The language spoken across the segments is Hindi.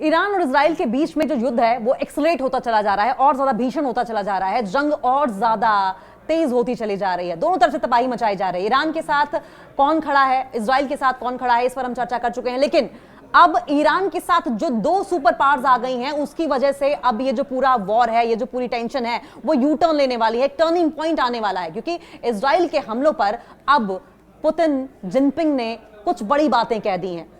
ईरान और इजराइल के बीच में जो युद्ध है वो एक्सलेट होता चला जा रहा है और ज्यादा भीषण होता चला जा रहा है। जंग और ज्यादा तेज होती चली जा रही है, दोनों तरफ से तबाही मचाई जा रही है। ईरान के साथ कौन खड़ा है, इजराइल के साथ कौन खड़ा है, इस पर हम चर्चा कर चुके हैं। लेकिन अब ईरान के साथ जो दो सुपर पावर्स आ गई हैं, उसकी वजह से अब ये जो पूरा वॉर है, ये जो पूरी टेंशन है, वो यू टर्न लेने वाली है, टर्निंग पॉइंट आने वाला है। क्योंकि इजराइल के हमलों पर अब पुतिन, जिनपिंग ने कुछ बड़ी बातें कह दी हैं।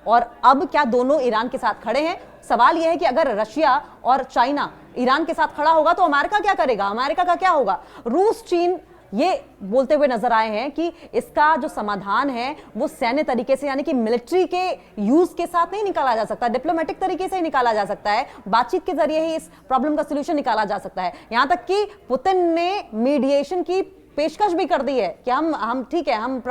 और अब क्या दोनों ईरान के साथ खड़े हैं? सवाल यह है कि अगर रशिया और चाइना ईरान के साथ खड़ा होगा तो अमेरिका क्या करेगा, अमेरिका का क्या होगा? रूस, चीन ये बोलते हुए नजर आए हैं कि इसका जो समाधान है वो सैन्य तरीके से, यानी कि मिलिट्री के यूज के साथ नहीं निकाला जा सकता, डिप्लोमेटिक तरीके से ही निकाला जा सकता है। बातचीत के जरिए ही इस प्रॉब्लम का सलूशन निकाला जा सकता है। यहां तक कि पुतिन ने मीडिएशन की पेशकश भी कर दी है कि हम ठीक है, हम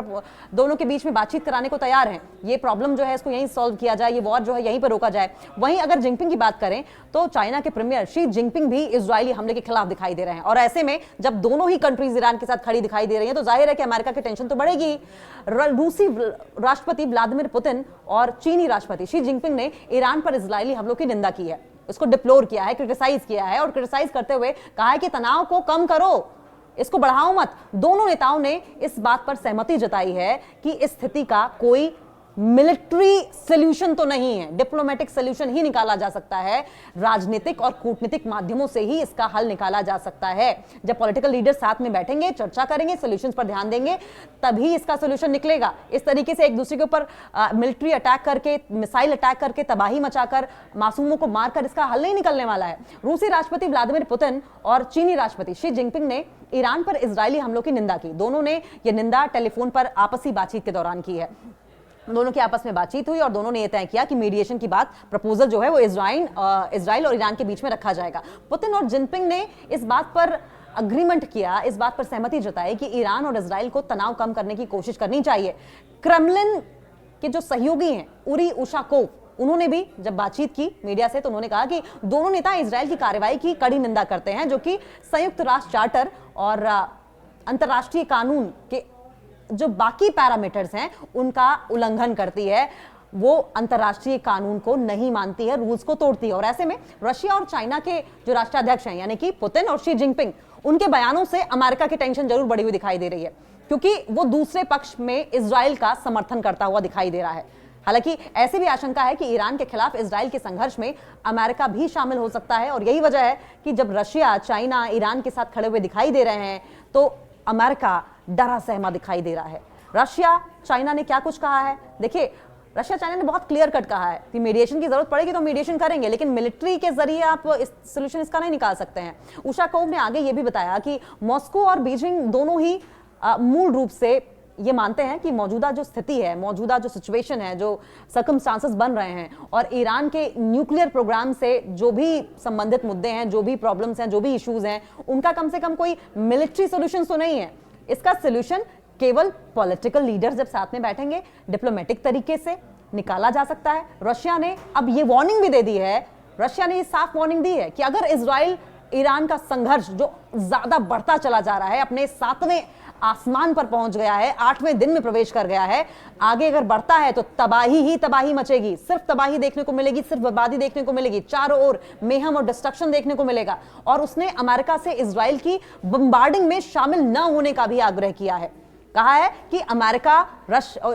दोनों के बीच में बातचीत कराने को तैयार हैं, ये प्रॉब्लम जो है इसको यहीं सॉल्व किया जाए, ये वॉर जो है यहीं पर रोका जाए। वहीं अगर जिनपिंग की बात करें तो चाइना के प्रीमियर शी जिनपिंग भी इजरायली हमले के खिलाफ दिखाई दे रहे हैं। और ऐसे में जब दोनों ही कंट्रीज ईरान के साथ खड़ी दिखाई दे रही हैं तो जाहिर है कि अमेरिका की टेंशन तो बढ़ेगी। रूसी राष्ट्रपति व्लादिमीर पुतिन और चीनी राष्ट्रपति शी जिनपिंग ने ईरान पर इजरायली हमलों की निंदा की है, इसको डिप्लोर किया है, क्रिटिसाइज किया है और क्रिटिसाइज करते हुए कहा है कि तनाव को कम करो, इसको बढ़ाओ मत। दोनों नेताओं ने इस बात पर सहमति जताई है कि इस स्थिति का कोई मिलिट्री सॉल्यूशन तो नहीं है, डिप्लोमेटिक सॉल्यूशन ही निकाला जा सकता है, राजनीतिक और कूटनीतिक माध्यमों से ही इसका हल निकाला जा सकता है। जब पॉलिटिकल लीडर साथ में बैठेंगे, चर्चा करेंगे, सॉल्यूशंस पर ध्यान देंगे, तभी इसका सॉल्यूशन निकलेगा। इस तरीके से एक दूसरे के ऊपर मिलिट्री अटैक करके, मिसाइल अटैक करके, तबाही मचाकर, मासूमों को मारकर इसका हल नहीं निकलने वाला है। रूसी राष्ट्रपति व्लादिमीर पुतिन और चीनी राष्ट्रपति शी जिनपिंग ने ईरान पर इजरायली हमलों की निंदा की। दोनों ने यह निंदा टेलीफोन पर आपसी बातचीत के दौरान की है। दोनों की आपस में बातचीत हुई और दोनों ने यह तय किया कि मीडिएशन की बात, प्रपोजल जो है वो इजराइल और ईरान के बीच में रखा जाएगा। पुतिन और जिनपिंग ने इस बात पर अग्रीमेंट किया, इस बात पर सहमति जताई कि ईरान और इजराइल को तनाव कम करने की कोशिश करनी चाहिए। क्रेमलिन के जो सहयोगी हैं उरी उशाकोव, उन्होंने भी जब बातचीत की मीडिया से तो उन्होंने कहा कि दोनों नेता इजराइल की कार्रवाई की कड़ी निंदा करते हैं, जो कि संयुक्त राष्ट्र चार्टर और अंतर्राष्ट्रीय कानून के जो बाकी पैरामीटर्स हैं उनका उल्लंघन करती है, वो अंतर्राष्ट्रीय कानून को नहीं मानती है, रूल्स को तोड़ती है। और ऐसे में रशिया और चाइना के जो राष्ट्राध्यक्ष हैं, यानी कि पुतिन और शी जिनपिंग, उनके बयानों से अमेरिका की टेंशन जरूर बढ़ी हुई दिखाई दे रही है, क्योंकि वो दूसरे पक्ष में इजराइल का समर्थन करता हुआ दिखाई दे रहा है। हालांकि ऐसी भी आशंका है कि ईरान के खिलाफ इजराइल के संघर्ष में अमेरिका भी शामिल हो सकता है। और यही वजह है कि जब रशिया, चाइना ईरान के साथ खड़े हुए दिखाई दे रहे हैं तो अमेरिका डरा सहमा दिखाई दे रहा है। रशिया, चाइना ने क्या कुछ कहा है, देखिए रशिया चाइना ने बहुत क्लियर कट कहा है कि मीडिएशन की जरूरत पड़ेगी तो मीडिएशन करेंगे, लेकिन मिलिट्री के जरिए आप इस सोल्यूशन इसका नहीं निकाल सकते हैं। उशाकोव ने आगे ये भी बताया कि मॉस्को और बीजिंग दोनों ही मूल रूप से ये मानते हैं कि मौजूदा जो स्थिति है, मौजूदा जो सिचुएशन है, जो सर्कमस्टांसेस बन रहे हैं और ईरान के न्यूक्लियर प्रोग्राम से जो भी संबंधित मुद्दे हैं, जो भी प्रॉब्लम्स हैं, जो भी इश्यूज हैं, उनका कम से कम कोई मिलिट्री सोल्यूशन तो नहीं है। इसका सोल्यूशन केवल पॉलिटिकल लीडर्स जब साथ में बैठेंगे, डिप्लोमेटिक तरीके से निकाला जा सकता है। रशिया ने अब ये वार्निंग भी दे दी है, रशिया ने ये साफ वार्निंग दी है कि अगर इजराइल ईरान का संघर्ष जो ज्यादा बढ़ता चला जा रहा है, अपने 7वें आसमान पर पहुंच गया है, 8वें दिन में प्रवेश कर गया है, आगे अगर बढ़ता है तो तबाही ही तबाही मचेगी, सिर्फ तबाही देखने को मिलेगी, सिर्फ बर्बादी देखने को मिलेगी, चारों ओर मेहम और डिस्ट्रक्शन देखने को मिलेगा। और उसने अमेरिका से इजराइल की बम्बार्डिंग में शामिल न होने का भी आग्रह किया है। कहा है कि अमेरिका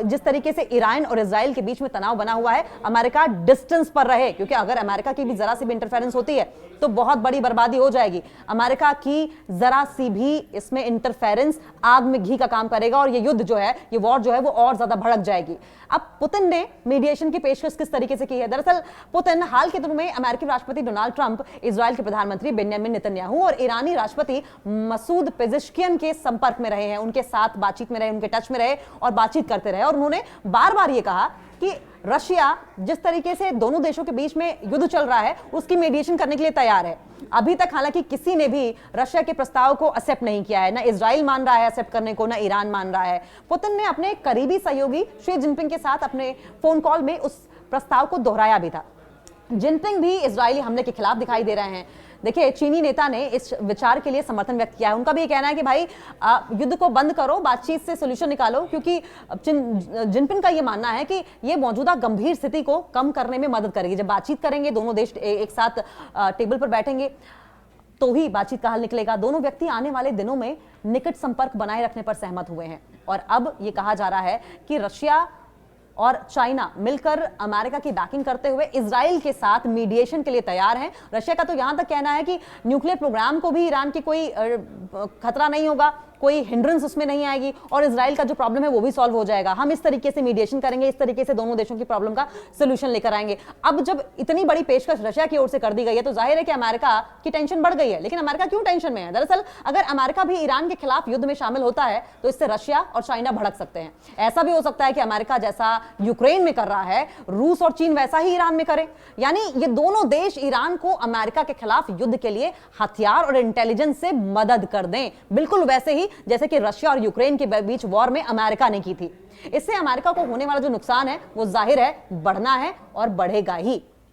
जिस तरीके से ईरान और इजराइल के बीच में तनाव बना हुआ है, अमेरिका डिस्टेंस पर रहे, क्योंकि अगर अमेरिका की भी जरा सी भी इंटरफेरेंस होती है तो बहुत बड़ी बर्बादी हो जाएगी। अमेरिका की जरा सी भी इसमें इंटरफेरेंस आग में घी का काम करेगा और ये युद्ध जो है, ये वॉर जो है वो और ज्यादा भड़क जाएगी। अब पुतिन ने मीडिएशन की पेशकश किस तरीके से की है? दरअसल पुतिन हाल के दिनों में अमेरिकी राष्ट्रपति डोनाल्ड ट्रंप, इजराइल के प्रधानमंत्री बेंयामिन नेतन्याहू और ईरानी राष्ट्रपति मसूद पेजेश्कियन के संपर्क में रहे हैं, उनके साथ बातचीत में रहे, उनके टच में रहे और बातचीत करते रहे। और उन्होंने बार बार ये कहा कि रशिया जिस तरीके से दोनों देशों के बीच में युद्ध चल रहा है उसकी मीडिएशन करने के लिए तैयार है। अभी तक हालांकि किसी ने भी रशिया के प्रस्ताव को एक्सेप्ट नहीं किया है, ना इजराइल मान रहा है एक्सेप्ट करने को, ना ईरान मान रहा है। पुतिन ने अपने करीबी सहयोगी शी जिनपिंग के साथ अपने फोन कॉल में उस प्रस्ताव को दोहराया भी था। जिनपिंग भी इजरायली हमले के खिलाफ दिखाई दे रहे हैं। देखिए, चीनी नेता ने इस विचार के लिए समर्थन व्यक्त किया है। उनका भी ये कहना है कि भाई युद्ध को बंद करो, बातचीत से सोल्यूशन निकालो, क्योंकि जिनपिंग का ये मानना है कि ये मौजूदा गंभीर स्थिति को कम करने में मदद करेगी। जब बातचीत करेंगे, दोनों देश एक साथ टेबल पर बैठेंगे तो ही बातचीत का हल निकलेगा। दोनों व्यक्ति आने वाले दिनों में निकट संपर्क बनाए रखने पर सहमत हुए हैं और अब यह कहा जा रहा है कि रशिया और चाइना मिलकर अमेरिका की बैकिंग करते हुए इजराइल के साथ मीडिएशन के लिए तैयार हैं। रशिया का तो यहां तक कहना है कि न्यूक्लियर प्रोग्राम को भी ईरान की कोई खतरा नहीं होगा, कोई हिंड्रेंस उसमें नहीं आएगी और इजराइल का जो प्रॉब्लम है वो भी सॉल्व हो जाएगा। हम इस तरीके से मीडिएशन करेंगे, इस तरीके से दोनों देशों की प्रॉब्लम का सोल्यूशन लेकर आएंगे। अब जब इतनी बड़ी पेशकश रशिया की ओर से कर दी गई है तो जाहिर है कि अमेरिका की टेंशन बढ़ गई है। लेकिन अमेरिका क्यों टेंशन में है? दरअसल अगर अमेरिका भी ईरान के खिलाफ युद्ध में शामिल होता है तो इससे रशिया और चाइना भड़क सकते हैं। ऐसा भी हो सकता है कि अमेरिका जैसा यूक्रेन में कर रहा है, रूस और चीन वैसा ही ईरान में करे। यानी ये दोनों देश ईरान को अमेरिका के खिलाफ युद्ध के लिए हथियार और इंटेलिजेंस से मदद कर दें, बिल्कुल वैसे ही जैसे कि रशिया और यूक्रेन के बीच वॉर में अमेरिका ने की थी। इससे अमेरिका को होने वाला जो नुकसान है वो जाहिर है बढ़ना है और बढ़ेगा ही।